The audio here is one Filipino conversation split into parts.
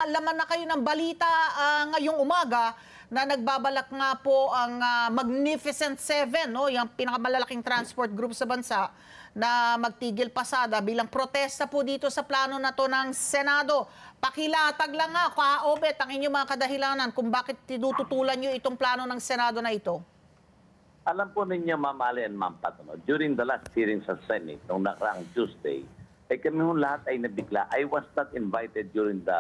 Laman na kayo ng balita ngayong umaga na nagbabalak nga po ang Magnificent Seven, no? Yung pinakamalalaking transport group sa bansa na magtigil pasada bilang protesta po dito sa plano na to ng Senado. Pakilatag lang nga, Ka-Obet, ang inyong mga kadahilanan kung bakit tinututulan nyo itong plano ng Senado na ito. Alam po ninyo, Ma'am Ali and Ma'am Pat, no? During the last hearing sa Senate, noong nakaraang Tuesday, kami lahat ay nabigla. I was not invited during the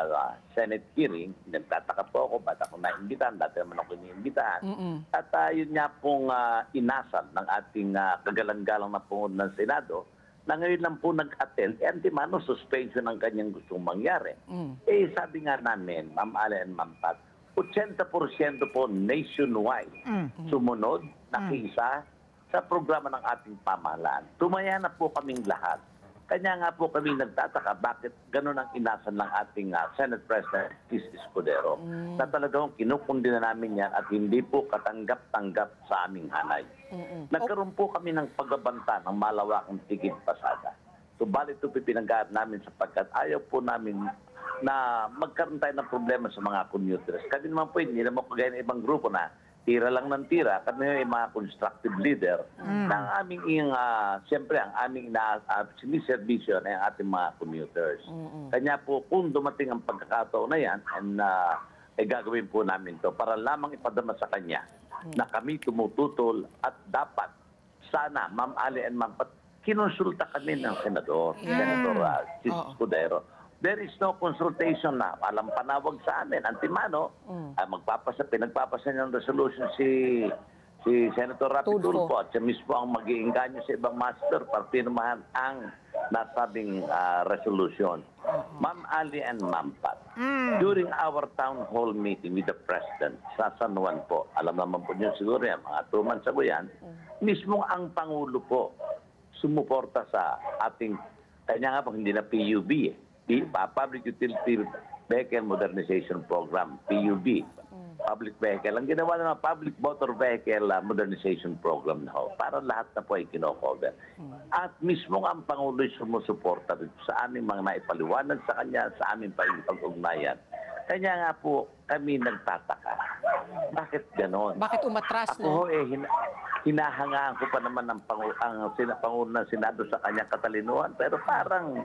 Senate hearing. Nagtataka po ako, ba't ako naimbitahan? Dati naman ako iniimbitahan. At yun nga pong inasal ng ating kagalang-galang na pungod ng Senado, na ngayon lang po nag-attend, antimano suspension ang kanyang gustong mangyari. Sabi nga namin, Ma'am Ali and Ma'am Pat, 80% po nationwide sumunod, nakisa sa programa ng ating pamahalaan. Tumaya na po kaming lahat. Kanya nga po kami nagtataka bakit gano'n ang inasan ng ating Senate President Chis Escudero na talagang kinukundi na namin yan at hindi po katanggap-tanggap sa aming hanay. Nagkaroon po kami ng pagbabanta ng malawakang tigil pasada. Subalit ito pinanggahan namin sapagkat ayaw po namin na magkaroon tayo ng problema sa mga commuters. Kami naman po hindi naman kagaya ng ibang grupo na tira lang ng tira. Kami ay mga constructive leader ng aming, siyempre, ang aming siniservisyo ay ang ating mga commuters. Kanya po, kung dumating ang pagkakataon na yan, gagawin po namin to para lamang ipadama sa kanya na kami tumututol at dapat sana, Ma'am Ali and Ma'am Pat, kinonsulta kami ng Senador, Senator Chis Escudero. There is no consultation na. Alam panawag sa amin. Antimano, pinagpapasa ng resolution si Senator Rapi Tulfo at siya mismo ang mag-iinganyo sa ibang master para pirmahan ang nasabing resolution. Ma'am Ali and Ma'am Pat, during our town hall meeting with the President sa San Juan po, alam naman po niyo siguro yan, mga 2 months ago yan, mismo ang Pangulo po sumuporta sa ating, kanya nga po hindi na PUB Public Utility Vehicle Modernization Program, PUV. Public Vehicle. Ang ginawa naman, Public Motor Vehicle Modernization Program na ho, para lahat na po ay kinocover. At mismo ang Pangulo ay sumusuporta sa aming mga naipaliwanag sa kanya, sa aming pag-ugnayan. Kanya nga po kami nagtataka. Bakit ganon? Bakit umatras, no? Ako hinahangaan ko pa naman ang Pangulo ng Senado sa kanyang katalinuhan, pero parang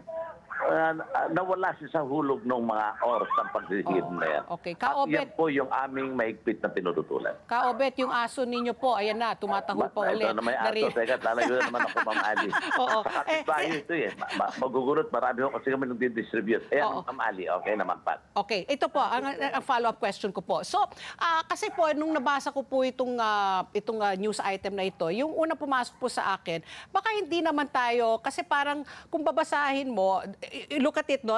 nawala siya sa hulog ng mga oras ng pag-hearing na yan. Okay. At yan po yung aming mahigpit na pinututulan. Ka-Obet, yung aso ninyo po, ayan na, tumatahol po ulit. Ito na may aso. Teka, lalayo na naman ako, Ma'am Ali. Sa kapitbahay ito magugurot, marami ko kasi kami nag-distribute. Ayan, Ma'am Ali, okay naman, Pat. Okay, ito po, ang follow-up question ko po. So, kasi po, nung nabasa ko po itong news item na ito, yung una pumasok po sa akin, baka hindi naman tayo, kasi parang kung babasahin mo, look at it, no,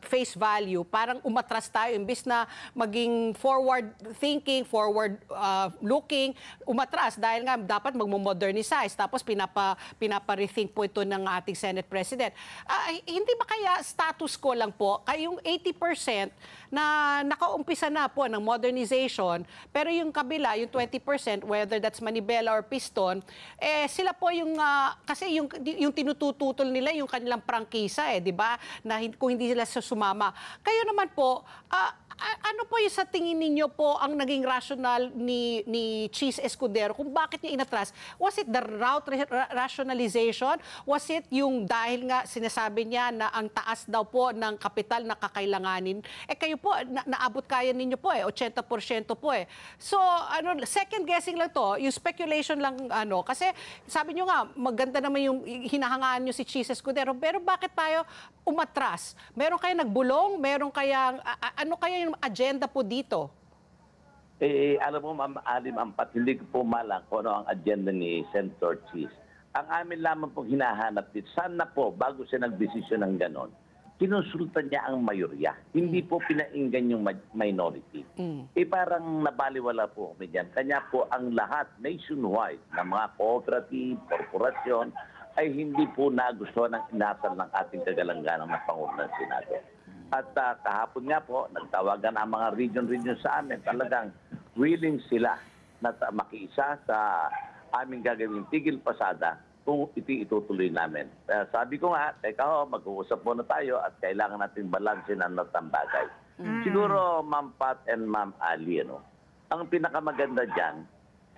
face value, parang umatras tayo, imbis na maging forward thinking, forward looking, umatras dahil nga dapat magmo-modernize, tapos pinapa-rethink po ito ng ating Senate President. Hindi ba kaya status quo lang po, kayong 80% na nakaumpisa na po ng modernization, pero yung kabila, yung 20%, whether that's manibela or piston, sila po yung, kasi yung tinutututol nila, yung kanilang prangkisa, di ba? Na kung hindi sila sumama. Kayo naman po, ano po yung sa tingin ninyo po ang naging rational ni Chis Escudero kung bakit niya inatras? Was it the route rationalization? Was it yung dahil nga sinasabi niya na ang taas daw po ng kapital na kakailanganin? Kayo po, naabot kaya ninyo po 80% po . So, second guessing lang to, yung speculation lang, kasi sabi niyo nga, maganda naman yung hinahangaan niyo si Chis Escudero, pero bakit tayo umatras? Meron kaya nagbulong? Meron kaya, ano kaya yung agenda po dito? Alam mo, Ma'am Ali, Ma'am Pat, hindi ko po malang kung ano ang agenda ni Senator Chis. Ang amin lamang pong hinahanap dito, sana po, bago siya nagdesisyon ng ganon, kinonsulta niya ang mayorya. Hindi po pinainggan yung minority. Parang nabaliwala po kami dyan. Kanya po ang lahat nationwide ng mga cooperative, korporasyon, ay hindi po nagustuhan ng inasal ng ating kagalang-ganang na Pangulo ng Senado. At kahapon nga po, nagtawagan ang mga region sa amin. Talagang willing sila na makiisa sa aming gagawing tigil pasada kung itutuloy namin. Sabi ko nga, teka mag-uusap muna tayo at kailangan natin balansin ang natang bagay. Siguro, Ma'am Pat and Ma'am Ali, ang pinakamaganda dyan,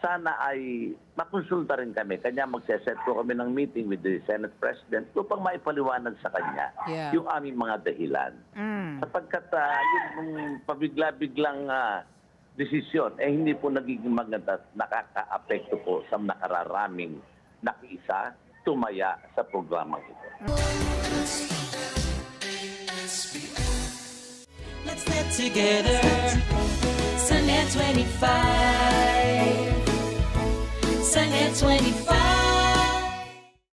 sana ay makonsulta rin kami. Kanya magseset po kami ng meeting with the Senate President upang maipaliwanag sa kanya yung aming mga dahilan. Sapagkat yung pabigla-biglang desisyon, hindi po nagiging maganda, nakaka-apekto po sa nakararaming nakiisa, tumaya sa programang ito. Let's get together. Sunnet 25. Sunnet 25.